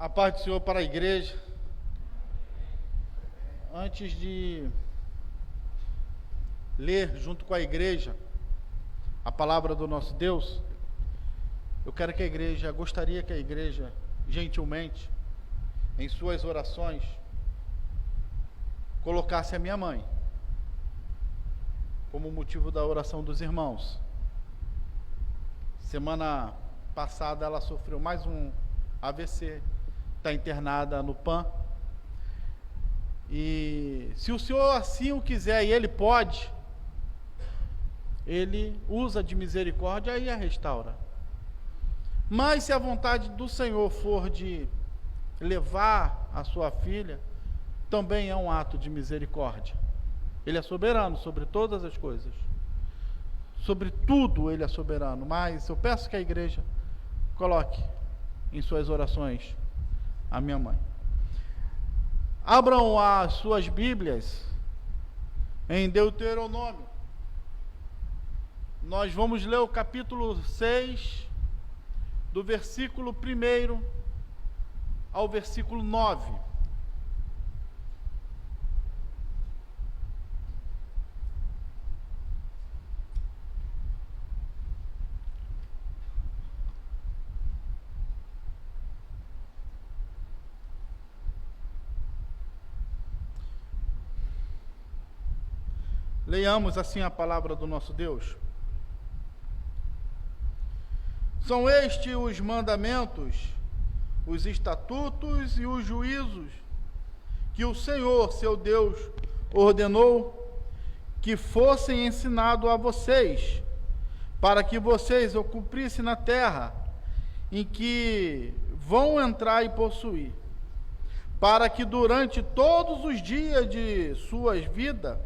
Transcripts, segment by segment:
A paz do Senhor para a igreja. Antes de ler junto com a igreja a palavra do nosso Deus, eu quero que a igreja, gostaria que a igreja, gentilmente, em suas orações, colocasse a minha mãe como motivo da oração dos irmãos. Semana passada ela sofreu mais um AVC, está internada no PAN. E se o Senhor assim o quiser, e Ele pode, Ele usa de misericórdia e a restaura. Mas se a vontade do Senhor for de levar a sua filha, também é um ato de misericórdia. Ele é soberano sobre todas as coisas. Sobre tudo Ele é soberano. Mas eu peço que a igreja coloque em suas orações a minha mãe. Abram as suas Bíblias em Deuteronômio. Nós vamos ler o capítulo 6, do versículo 1 ao versículo 9. Leiamos assim a palavra do nosso Deus. São estes os mandamentos, os estatutos e os juízos que o Senhor, seu Deus, ordenou que fossem ensinados a vocês, para que vocês o cumprissem na terra em que vão entrar e possuir, para que durante todos os dias de suas vidas,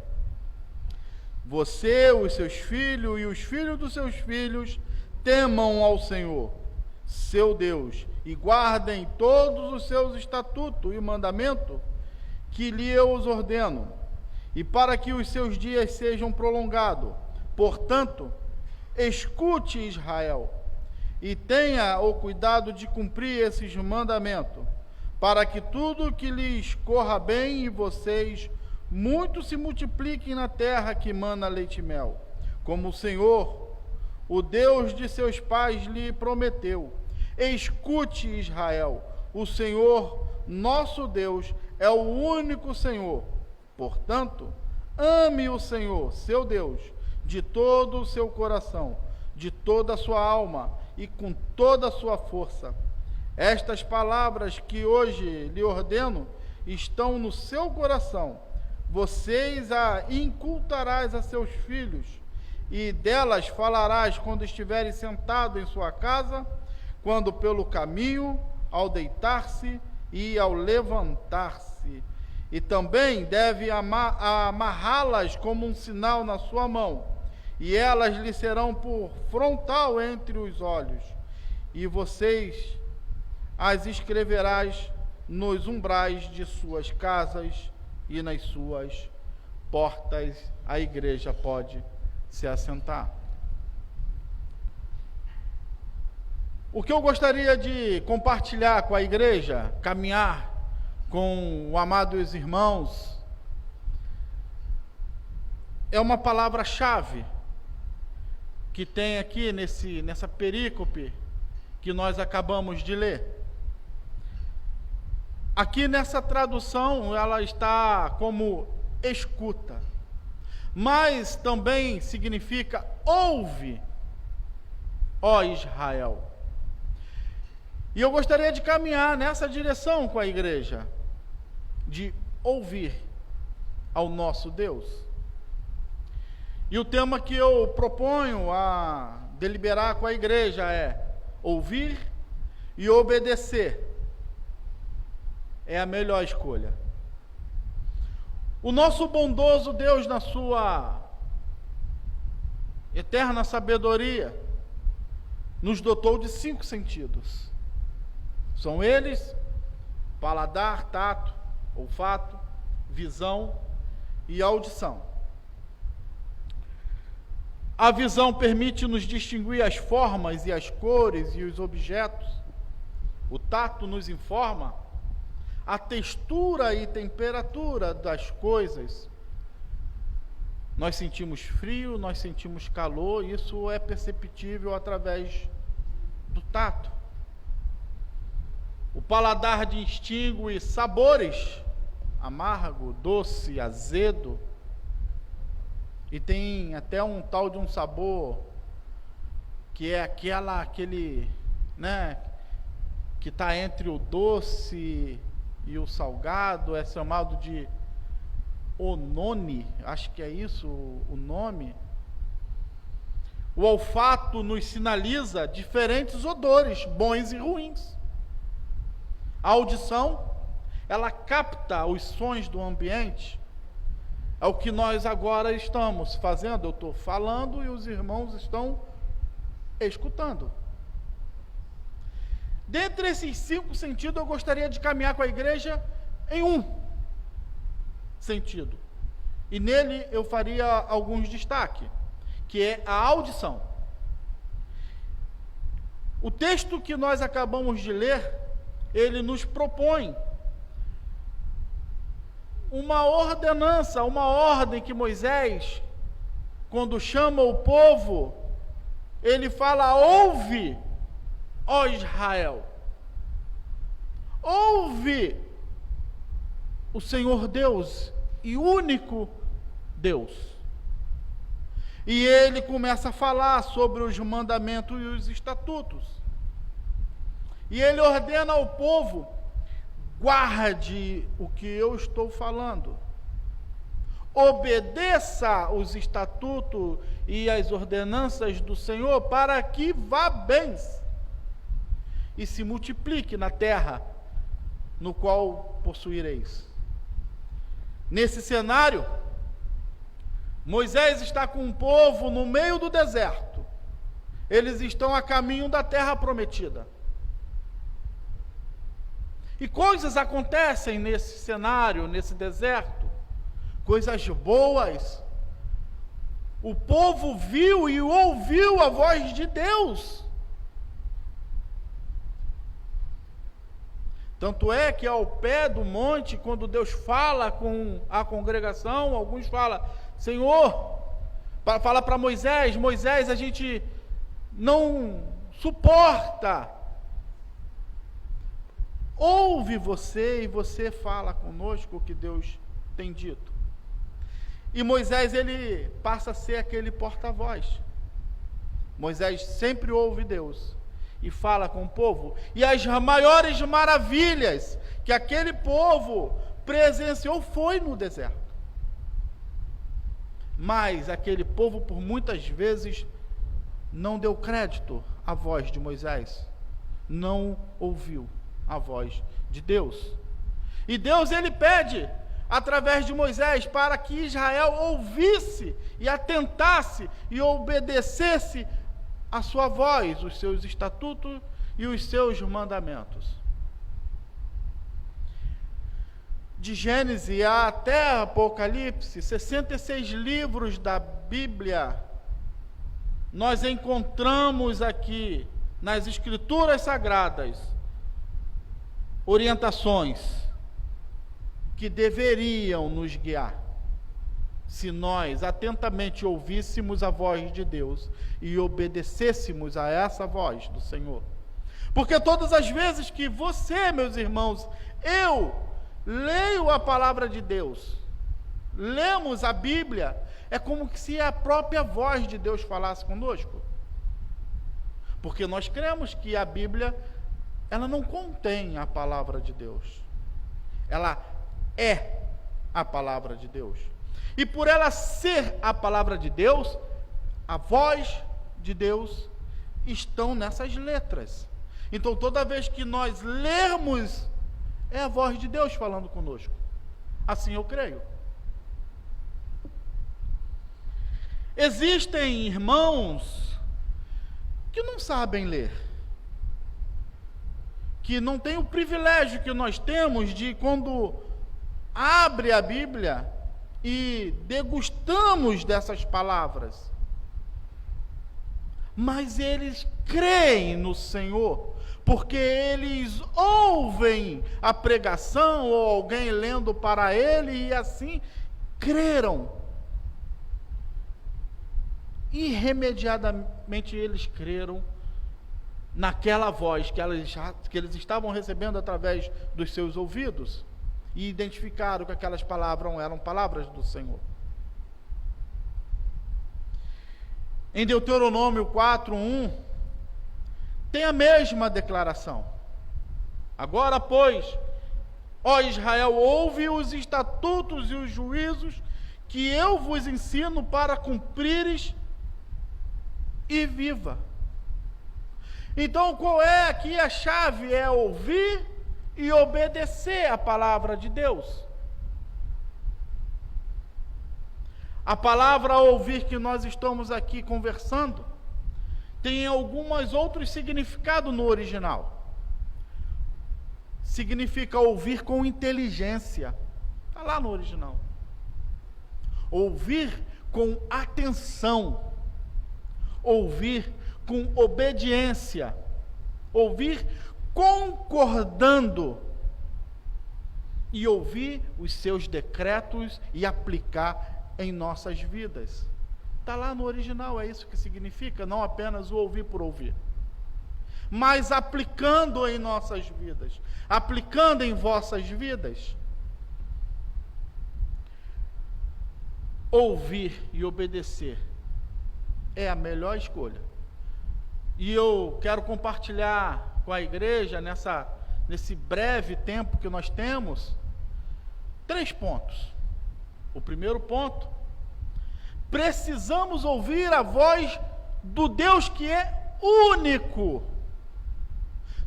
você, os seus filhos e os filhos dos seus filhos temam ao Senhor, seu Deus, e guardem todos os seus estatutos e mandamentos que lhe eu os ordeno, e para que os seus dias sejam prolongados. Portanto, escute, Israel, e tenha o cuidado de cumprir esses mandamentos, para que tudo que lhes corra bem e vocês muito se multipliquem na terra que mana leite e mel, como o Senhor, o Deus de seus pais, lhe prometeu. Escute, Israel, o Senhor, nosso Deus, é o único Senhor. Portanto, ame o Senhor, seu Deus, de todo o seu coração, de toda a sua alma e com toda a sua força. Estas palavras que hoje lhe ordeno estão no seu coração. Vocês a incultarás a seus filhos, e delas falarás quando estiverem sentados em sua casa, quando pelo caminho, ao deitar-se e ao levantar-se. E também deve amarrá-las como um sinal na sua mão, e elas lhe serão por frontal entre os olhos, e vocês as escreverás nos umbrais de suas casas e nas suas portas. A igreja pode se assentar. O que eu gostaria de compartilhar com a igreja, caminhar com os amados irmãos, é uma palavra-chave que tem aqui nessa perícope que nós acabamos de ler. Aqui nessa tradução ela está como escuta, mas também significa ouve, ó Israel. E eu gostaria de caminhar nessa direção com a igreja, de ouvir ao nosso Deus. E o tema que eu proponho a deliberar com a igreja é ouvir e obedecer. É a melhor escolha. O nosso bondoso Deus, na sua eterna sabedoria, nos dotou de 5 sentidos. São eles: paladar, tato, olfato, visão e audição. A visão permite-nos distinguir as formas e as cores e os objetos. tato nos informa, a textura e temperatura das coisas. Nós sentimos frio, nós sentimos calor, isso é perceptível através do tato. O paladar distingue sabores, amargo, doce, azedo, e tem até um tal de um sabor que é aquele, né, que está entre o doce e o salgado, é chamado de onone, acho que é isso o nome. O olfato nos sinaliza diferentes odores, bons e ruins. A audição, ela capta os sons do ambiente. É o que nós agora estamos fazendo. Eu estou falando e os irmãos estão escutando. Dentre esses 5 sentidos, eu gostaria de caminhar com a igreja em um sentido. E nele eu faria alguns destaques, que é a audição. O texto que nós acabamos de ler, ele nos propõe uma ordenança, uma ordem que Moisés, quando chama o povo, ele fala: ouve, ó Israel, ouve o Senhor Deus e único Deus. E ele começa a falar sobre os mandamentos e os estatutos. E ele ordena ao povo: guarde o que eu estou falando. Obedeça os estatutos e as ordenanças do Senhor para que vá bem e se multiplique na terra no qual possuireis. Nesse cenário, Moisés está com o povo no meio do deserto. Eles estão a caminho da terra prometida. E coisas acontecem nesse cenário, nesse deserto, coisas boas. O povo viu e ouviu a voz de Deus. Tanto é que ao pé do monte, quando Deus fala com a congregação, alguns falam: Senhor, fala para Moisés: Moisés, a gente não suporta. Ouve você e você fala conosco o que Deus tem dito. E Moisés, ele passa a ser aquele porta-voz. Moisés sempre ouve Deus e fala com o povo. E as maiores maravilhas que aquele povo presenciou foi no deserto. Mas aquele povo, por muitas vezes, não deu crédito à voz de Moisés. Não ouviu a voz de Deus. E Deus, ele pede através de Moisés para que Israel ouvisse e atentasse e obedecesse a sua voz, os seus estatutos e os seus mandamentos. De Gênesis até Apocalipse, 66 livros da Bíblia, nós encontramos aqui nas Escrituras Sagradas orientações que deveriam nos guiar, se nós atentamente ouvíssemos a voz de Deus e obedecêssemos a essa voz do Senhor. Porque todas as vezes que você, meus irmãos, eu leio a palavra de Deus, lemos a Bíblia, é como se a própria voz de Deus falasse conosco. Porque nós cremos que a Bíblia, ela não contém a palavra de Deus. Ela é a palavra de Deus. E por ela ser a palavra de Deus, a voz de Deus estão nessas letras. Então, toda vez que nós lermos, é a voz de Deus falando conosco. Assim eu creio. Existem irmãos que não sabem ler, que não têm o privilégio que nós temos de, quando abre a Bíblia e degustamos dessas palavras, mas eles creem no Senhor, porque eles ouvem a pregação ou alguém lendo para ele e assim creram. Irremediatamente eles creram naquela voz que eles estavam recebendo através dos seus ouvidos e identificaram que aquelas palavras eram palavras do Senhor. Em Deuteronômio 4:1 tem a mesma declaração. Agora, pois, ó Israel, ouve os estatutos e os juízos que eu vos ensino para cumprires e viva. Então, qual é aqui a chave? É ouvir e obedecer a palavra de Deus. A palavra ouvir que nós estamos aqui conversando tem alguns outros significados no original. Significa ouvir com inteligência. Está lá no original. Ouvir com atenção. Ouvir com obediência. Ouvir concordando. E ouvir os seus decretos e aplicar em nossas vidas. Está lá no original, é isso que significa, não apenas o ouvir por ouvir, mas aplicando em nossas vidas, aplicando em vossas vidas. Ouvir e obedecer é a melhor escolha. E eu quero compartilhar com a igreja, nesse breve tempo que nós temos, 3 pontos. O primeiro ponto: precisamos ouvir a voz do Deus que é único.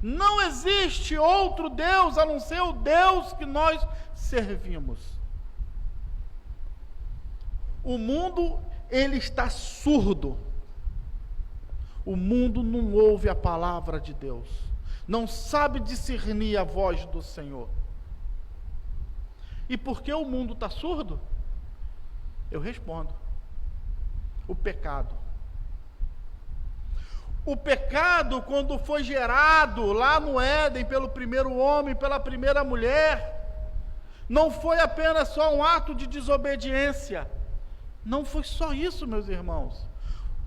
Não existe outro Deus a não ser o Deus que nós servimos. O mundo, ele está surdo. O mundo não ouve a palavra de Deus, não sabe discernir a voz do Senhor. E por que o mundo está surdo? Eu respondo: o pecado. O pecado, quando foi gerado lá no Éden pelo primeiro homem, pela primeira mulher, não foi apenas só um ato de desobediência. Não foi só isso, meus irmãos.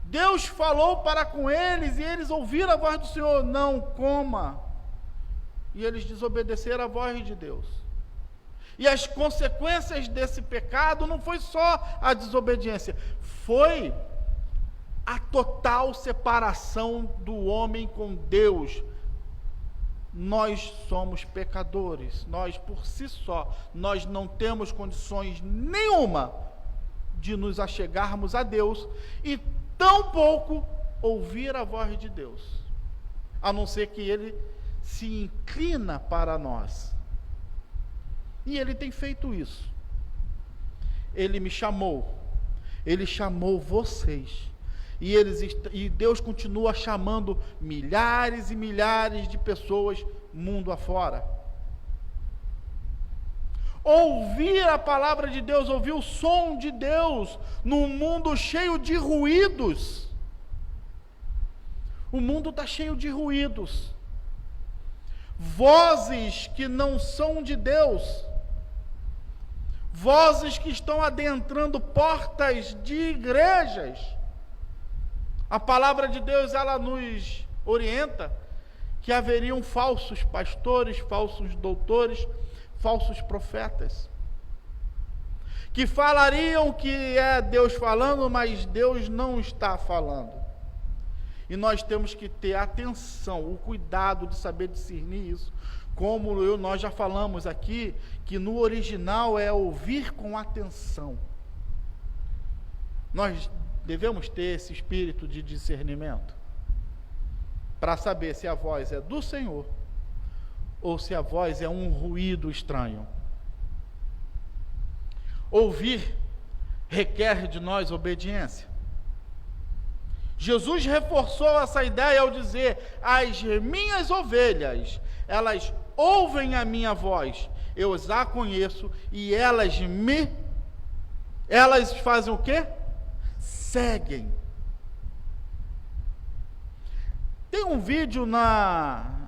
Deus falou para com eles e eles ouviram a voz do Senhor: não coma. E eles desobedeceram a voz de Deus. E as consequências desse pecado não foi só a desobediência, foi a total separação do homem com Deus. Nós somos pecadores, nós por si só, nós não temos condições nenhuma de nos achegarmos a Deus e tampouco ouvir a voz de Deus, a não ser que Ele se inclina para nós. E Ele tem feito isso. Ele me chamou, Ele chamou vocês, e Deus continua chamando milhares e milhares de pessoas mundo afora. Ouvir a palavra de Deus, ouvir o som de Deus num mundo cheio de ruídos. O mundo está cheio de ruídos, vozes que não são de Deus, vozes que estão adentrando portas de igrejas. A palavra de Deus, ela nos orienta que haveriam falsos pastores, falsos doutores, falsos profetas, que falariam que é Deus falando, mas Deus não está falando. E nós temos que ter atenção, o cuidado de saber discernir isso. Como nós já falamos aqui, que no original é ouvir com atenção. Nós devemos ter esse espírito de discernimento, para saber se a voz é do Senhor, ou se a voz é um ruído estranho. Ouvir requer de nós obediência. Jesus reforçou essa ideia ao dizer: as minhas ovelhas, elas ouvem a minha voz, eu as conheço, e elas fazem o quê? Seguem. Tem um vídeo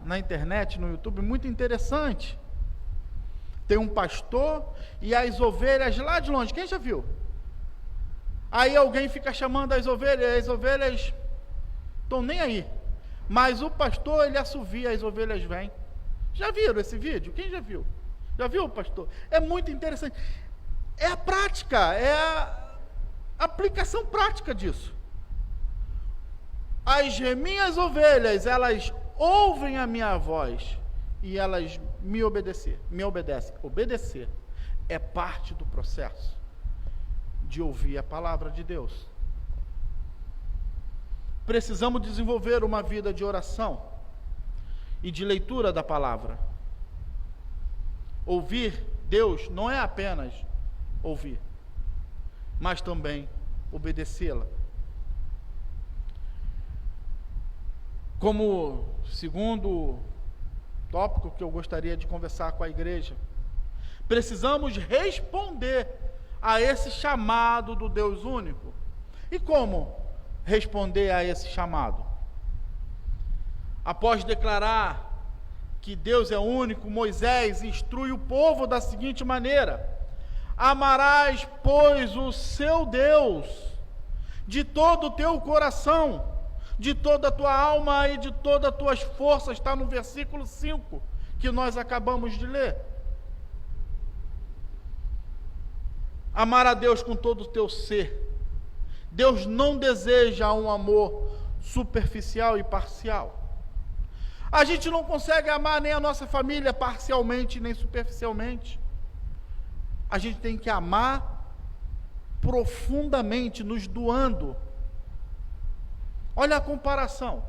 na internet, no YouTube, muito interessante. Tem um pastor e as ovelhas lá de longe. Quem já viu? Aí alguém fica chamando as ovelhas estão nem aí. Mas o pastor, ele assovia, as ovelhas vêm. Já viram esse vídeo? Quem já viu? Já viu, pastor? É muito interessante. É a prática, é a aplicação prática disso. As minhas ovelhas, elas ouvem a minha voz e elas me obedecem. Obedecer é parte do processo de ouvir a palavra de Deus. Precisamos desenvolver uma vida de oração e de leitura da palavra. Ouvir Deus não é apenas ouvir, mas também obedecê-la. Como segundo tópico que eu gostaria de conversar com a igreja, precisamos responder a esse chamado do Deus único. E como responder a esse chamado? Após declarar que Deus é único, Moisés instrui o povo da seguinte maneira: amarás, pois, o seu Deus de todo o teu coração, de toda a tua alma e de todas as tuas forças. Está no versículo 5 que nós acabamos de ler. Amar a Deus com todo o teu ser. Deus não deseja um amor superficial e parcial. A gente não consegue amar nem a nossa família parcialmente, nem superficialmente. A gente tem que amar profundamente, nos doando. Olha a comparação.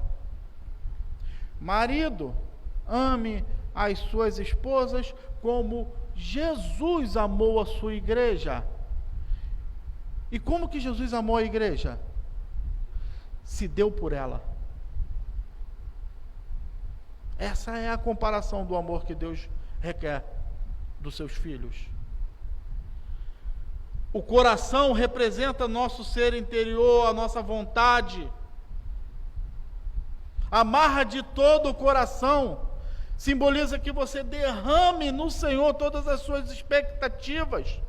Marido, ame as suas esposas como Jesus amou a sua igreja. E como que Jesus amou a igreja? Se deu por ela. Essa é a comparação do amor que Deus requer dos seus filhos. O coração representa nosso ser interior, a nossa vontade. Amarra de todo o coração simboliza que você derrame no Senhor todas as suas expectativas,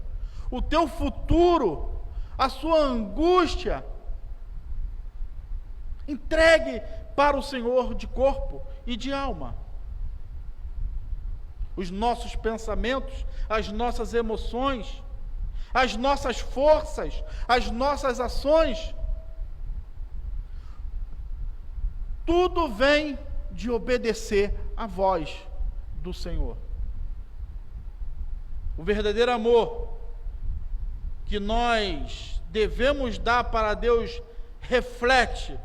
o teu futuro, a sua angústia. Entregue para o Senhor de corpo e de alma. Os nossos pensamentos, as nossas emoções, as nossas forças, as nossas ações, tudo vem de obedecer à voz do Senhor. O verdadeiro amor que nós devemos dar para Deus reflete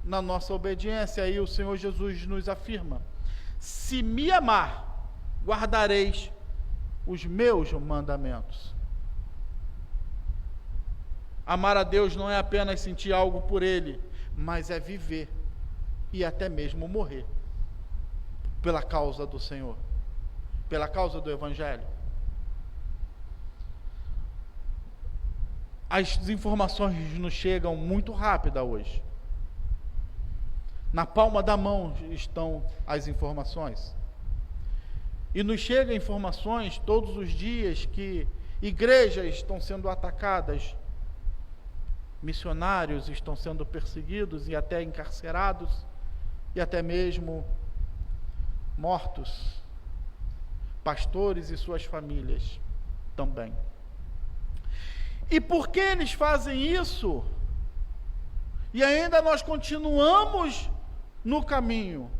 na nossa obediência. Aí o Senhor Jesus nos afirma: se me amar, guardareis os meus mandamentos. Amar a Deus não é apenas sentir algo por Ele, mas é viver e até mesmo morrer pela causa do Senhor, pela causa do Evangelho. As informações nos chegam muito rápidas hoje. Na palma da mão estão as informações. E nos chegam informações todos os dias que igrejas estão sendo atacadas, missionários estão sendo perseguidos e até encarcerados, e até mesmo mortos, pastores e suas famílias também. E por que eles fazem isso? E ainda nós continuamos no caminho.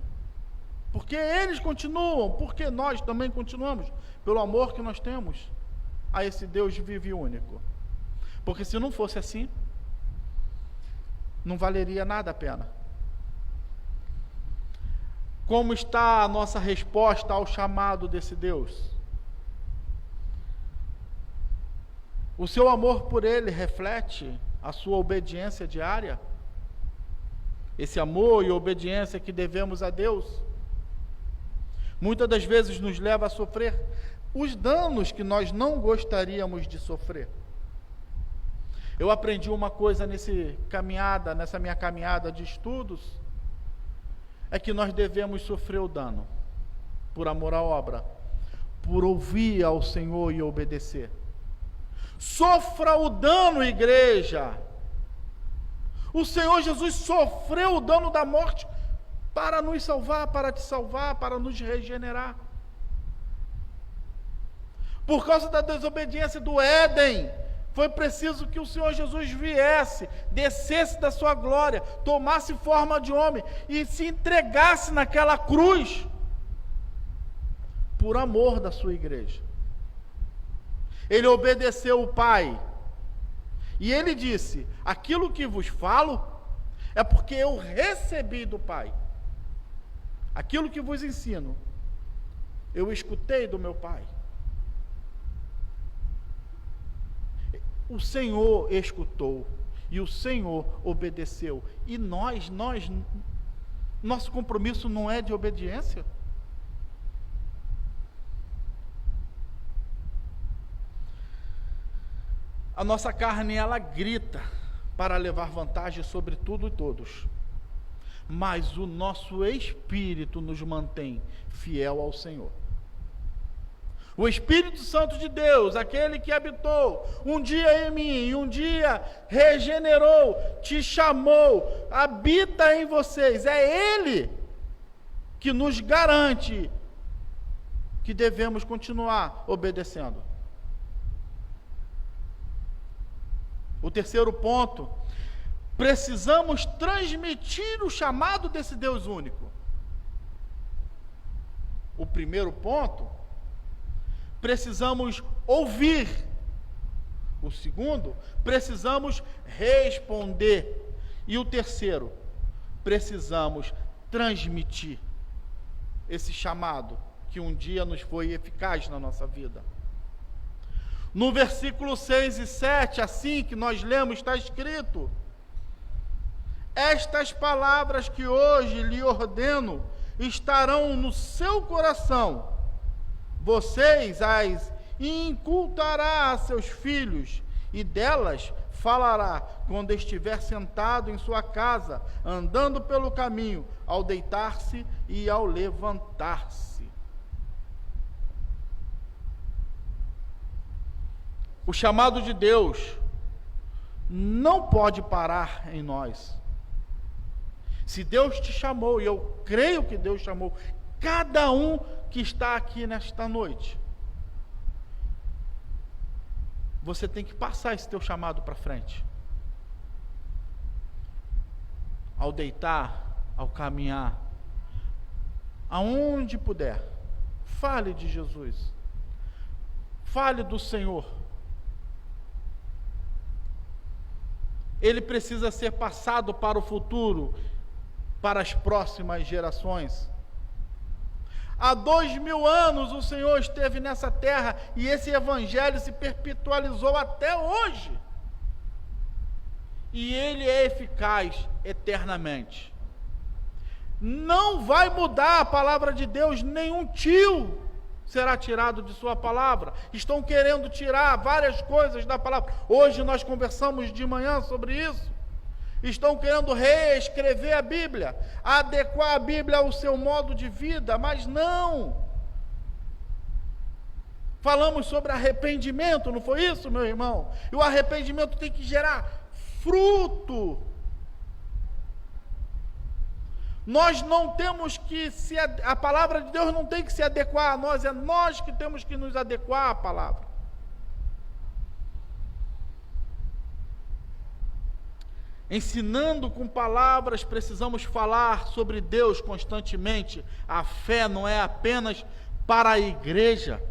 Porque eles continuam, porque nós também continuamos, pelo amor que nós temos a esse Deus vivo e único. Porque se não fosse assim, não valeria nada a pena. Como está a nossa resposta ao chamado desse Deus? O seu amor por Ele reflete a sua obediência diária? Esse amor e obediência que devemos a Deus, muitas das vezes nos leva a sofrer os danos que nós não gostaríamos de sofrer. Eu aprendi uma coisa nessa minha caminhada de estudos, é que nós devemos sofrer o dano por amor à obra, por ouvir ao Senhor e obedecer. Sofra o dano, igreja. O Senhor Jesus sofreu o dano da morte para nos salvar, para te salvar, para nos regenerar. Por causa da desobediência do Éden, foi preciso que o Senhor Jesus viesse, descesse da sua glória, tomasse forma de homem e se entregasse naquela cruz, por amor da sua igreja. Ele obedeceu o Pai, e ele disse: aquilo que vos falo, é porque eu recebi do Pai. Aquilo que vos ensino, eu escutei do meu Pai. O Senhor escutou e o Senhor obedeceu. E nosso compromisso não é de obediência? A nossa carne, ela grita para levar vantagem sobre tudo e todos. Mas o nosso espírito nos mantém fiel ao Senhor. O Espírito Santo de Deus, aquele que habitou um dia em mim, um dia regenerou, te chamou, habita em vocês. É Ele que nos garante que devemos continuar obedecendo. O terceiro ponto, precisamos transmitir o chamado desse Deus único. O primeiro ponto, precisamos ouvir. O segundo, precisamos responder. E o terceiro, precisamos transmitir esse chamado que um dia nos foi eficaz na nossa vida. No versículo 6 e 7, assim que nós lemos, está escrito: estas palavras que hoje lhe ordeno estarão no seu coração. Vocês as incultará a seus filhos, e delas falará quando estiver sentado em sua casa, andando pelo caminho, ao deitar-se e ao levantar-se. O chamado de Deus não pode parar em nós. Se Deus te chamou, e eu creio que Deus chamou cada um que está aqui nesta noite, você tem que passar esse teu chamado para frente. Ao deitar, ao caminhar, aonde puder, fale de Jesus, fale do Senhor. Ele precisa ser passado para o futuro, para as próximas gerações. Há 2000 anos o Senhor esteve nessa terra e esse evangelho se perpetualizou até hoje. E ele é eficaz eternamente. Não vai mudar a palavra de Deus, nenhum tio será tirado de sua palavra. Estão querendo tirar várias coisas da palavra. Hoje nós conversamos de manhã sobre isso. Estão querendo reescrever a Bíblia, adequar a Bíblia ao seu modo de vida, mas não. Falamos sobre arrependimento, não foi isso, meu irmão? E o arrependimento tem que gerar fruto. Nós não temos que a palavra de Deus não tem que se adequar a nós, é nós que temos que nos adequar à palavra. Ensinando com palavras, precisamos falar sobre Deus constantemente. A fé não é apenas para a igreja,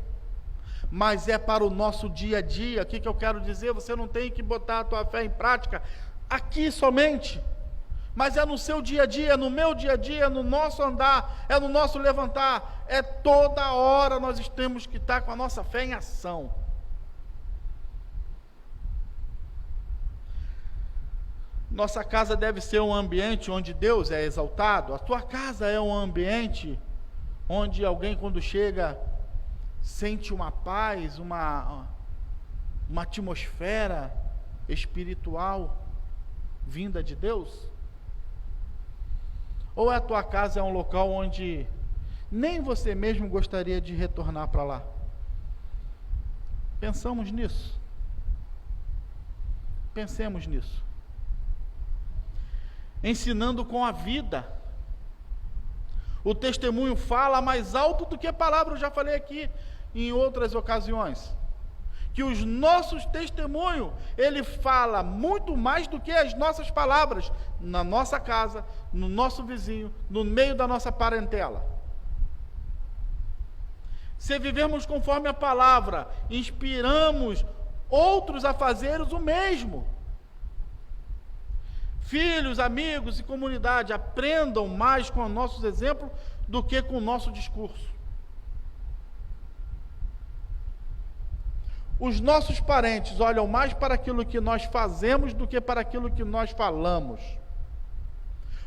mas é para o nosso dia a dia. O que eu quero dizer? Você não tem que botar a tua fé em prática aqui somente, mas é no seu dia a dia, no meu dia a dia, no nosso andar, é no nosso levantar, é toda hora nós temos que estar com a nossa fé em ação. Nossa casa deve ser um ambiente onde Deus é exaltado. A tua casa é um ambiente onde alguém, quando chega, sente uma paz, uma atmosfera espiritual vinda de Deus? Ou a tua casa é um local onde nem você mesmo gostaria de retornar para lá? Pensamos nisso. Pensemos nisso. Ensinando com a vida. O testemunho fala mais alto do que a palavra. Eu já falei aqui em outras ocasiões. Que os nossos testemunhos, ele fala muito mais do que as nossas palavras, na nossa casa, no nosso vizinho, no meio da nossa parentela. Se vivermos conforme a palavra, inspiramos outros a fazerem o mesmo. Filhos, amigos e comunidade, aprendam mais com nossos exemplos do que com o nosso discurso. Os nossos parentes olham mais para aquilo que nós fazemos do que para aquilo que nós falamos.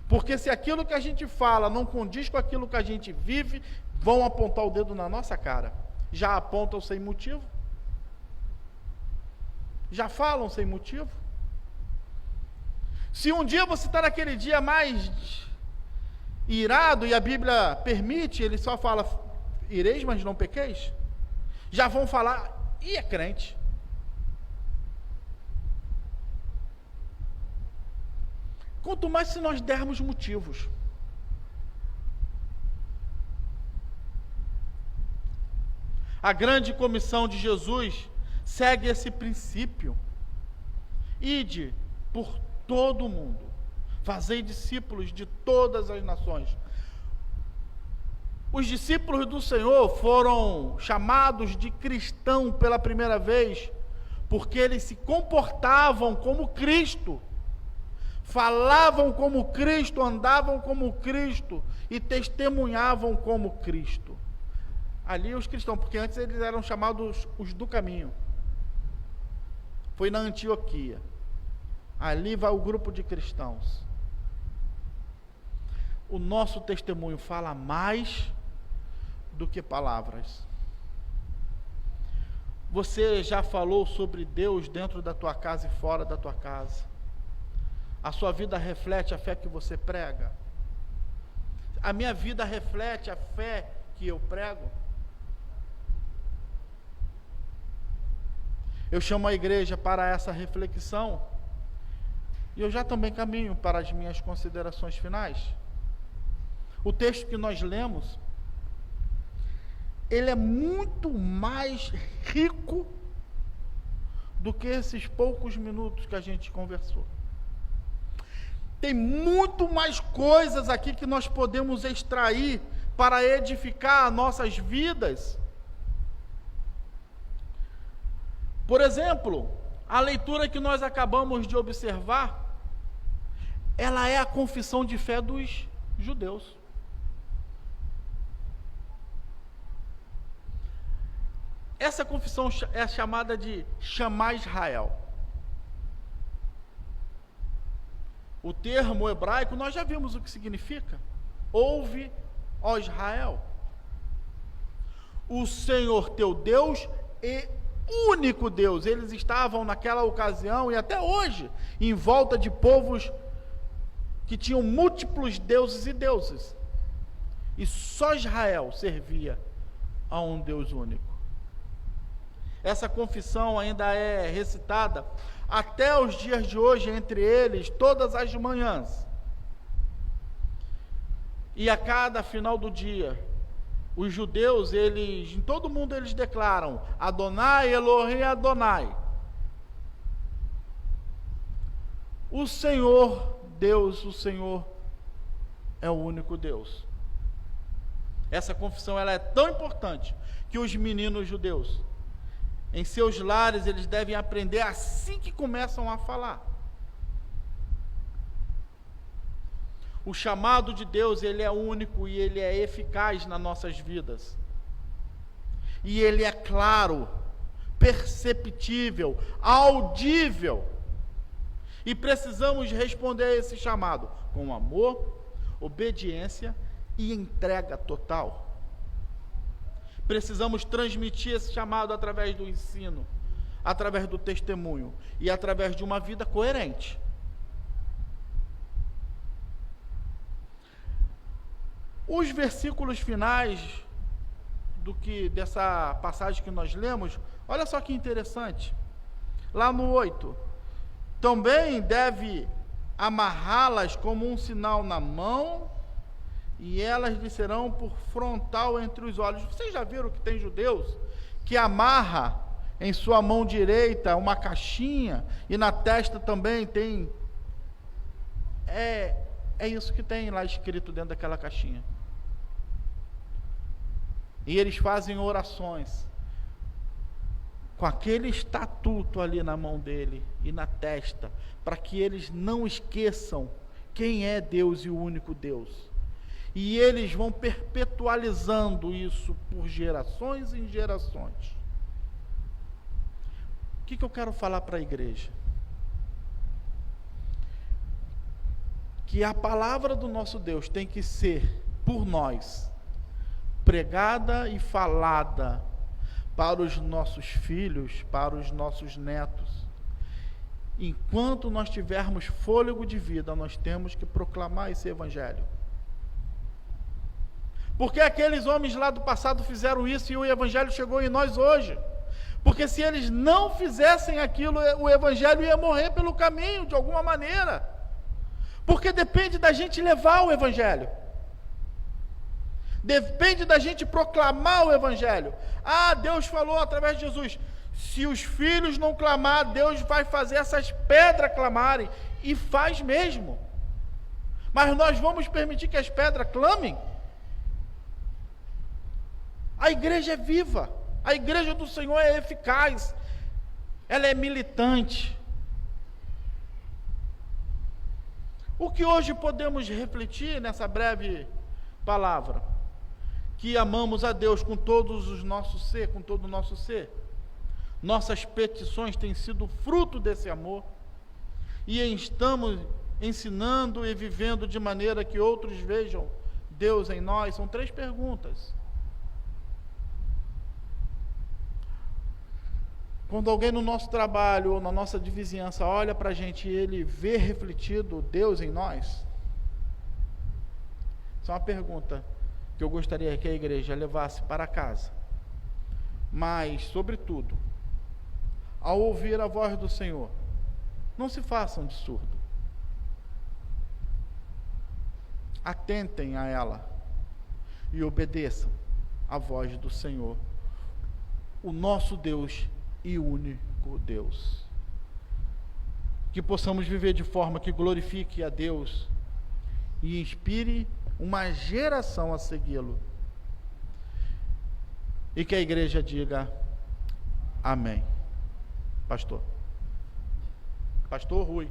Porque se aquilo que a gente fala não condiz com aquilo que a gente vive, vão apontar o dedo na nossa cara. Já apontam sem motivo? Já falam sem motivo? Se um dia você está naquele dia mais irado, e a Bíblia permite, ele só fala, ireis, mas não pequeis, já vão falar, e é crente. Quanto mais se nós dermos motivos. A grande comissão de Jesus segue esse princípio. Ide por todo o mundo, fazei discípulos de todas as nações. Os discípulos do Senhor foram chamados de cristão pela primeira vez, porque eles se comportavam como Cristo, falavam como Cristo, andavam como Cristo e testemunhavam como Cristo. Ali os cristãos, porque antes eles eram chamados os do caminho. Foi na Antioquia. Ali vai o grupo de cristãos. O nosso testemunho fala mais do que palavras. Você já falou sobre Deus dentro da tua casa e fora da tua casa? A sua vida reflete a fé que você prega? A minha vida reflete a fé que eu prego? Eu chamo a igreja para essa reflexão. E eu já também caminho para as minhas considerações finais. O texto que nós lemos, ele é muito mais rico do que esses poucos minutos que a gente conversou. Tem muito mais coisas aqui que nós podemos extrair para edificar nossas vidas. Por exemplo, a leitura que nós acabamos de observar, ela é a confissão de fé dos judeus. Essa confissão é chamada de Shema Israel. O termo hebraico, nós já vimos o que significa. Ouve, ó Israel. O Senhor teu Deus é único Deus. Eles estavam naquela ocasião e até hoje em volta de povos que tinham múltiplos deuses e deusas. E só Israel servia a um Deus único. Essa confissão ainda é recitada até os dias de hoje entre eles, todas as manhãs. E a cada final do dia, os judeus, eles, em todo mundo eles declaram Adonai, Elohim, Adonai. O Senhor, Deus, o Senhor é o único Deus. Essa confissão ela é tão importante que os meninos judeus, em seus lares, eles devem aprender assim que começam a falar. O chamado de Deus, ele é único e ele é eficaz nas nossas vidas. E ele é claro, perceptível, audível. E precisamos responder a esse chamado com amor, obediência e entrega total. Precisamos transmitir esse chamado através do ensino, através do testemunho e através de uma vida coerente. Os versículos finais dessa passagem que nós lemos, olha só que interessante. Lá no 8, também deve amarrá-las como um sinal na mão, e elas lhe serão por frontal entre os olhos. Vocês já viram que tem judeus que amarra em sua mão direita uma caixinha, e na testa também tem... É isso que tem lá escrito dentro daquela caixinha. E eles fazem orações com aquele estatuto ali na mão dele e na testa, para que eles não esqueçam quem é Deus e o único Deus. E eles vão perpetualizando isso por gerações em gerações. O que eu quero falar para a igreja? Que a palavra do nosso Deus tem que ser, por nós, pregada e falada para os nossos filhos, para os nossos netos. Enquanto nós tivermos fôlego de vida, nós temos que proclamar esse evangelho. Porque aqueles homens lá do passado fizeram isso e o evangelho chegou em nós hoje. Porque se eles não fizessem aquilo, o evangelho ia morrer pelo caminho, de alguma maneira. Porque depende da gente levar o evangelho. Depende da gente proclamar o evangelho. Deus falou através de Jesus, se os filhos não clamar, Deus vai fazer essas pedras clamarem. E faz mesmo. Mas nós vamos permitir que as pedras clamem? A igreja é viva. A igreja do Senhor é eficaz. Ela é militante. O que hoje podemos refletir nessa breve palavra? Que amamos a Deus com todo o nosso ser. Nossas petições têm sido fruto desse amor. E estamos ensinando e vivendo de maneira que outros vejam Deus em nós. São 3 perguntas. Quando alguém no nosso trabalho ou na nossa vizinhança olha para a gente e ele vê refletido Deus em nós, isso é uma pergunta que eu gostaria que a igreja levasse para casa. Mas, sobretudo, ao ouvir a voz do Senhor, não se façam de surdo. Atentem a ela e obedeçam a voz do Senhor, o nosso Deus e único Deus. Que possamos viver de forma que glorifique a Deus e inspire uma geração a segui-lo. E que a igreja diga amém. Pastor Rui.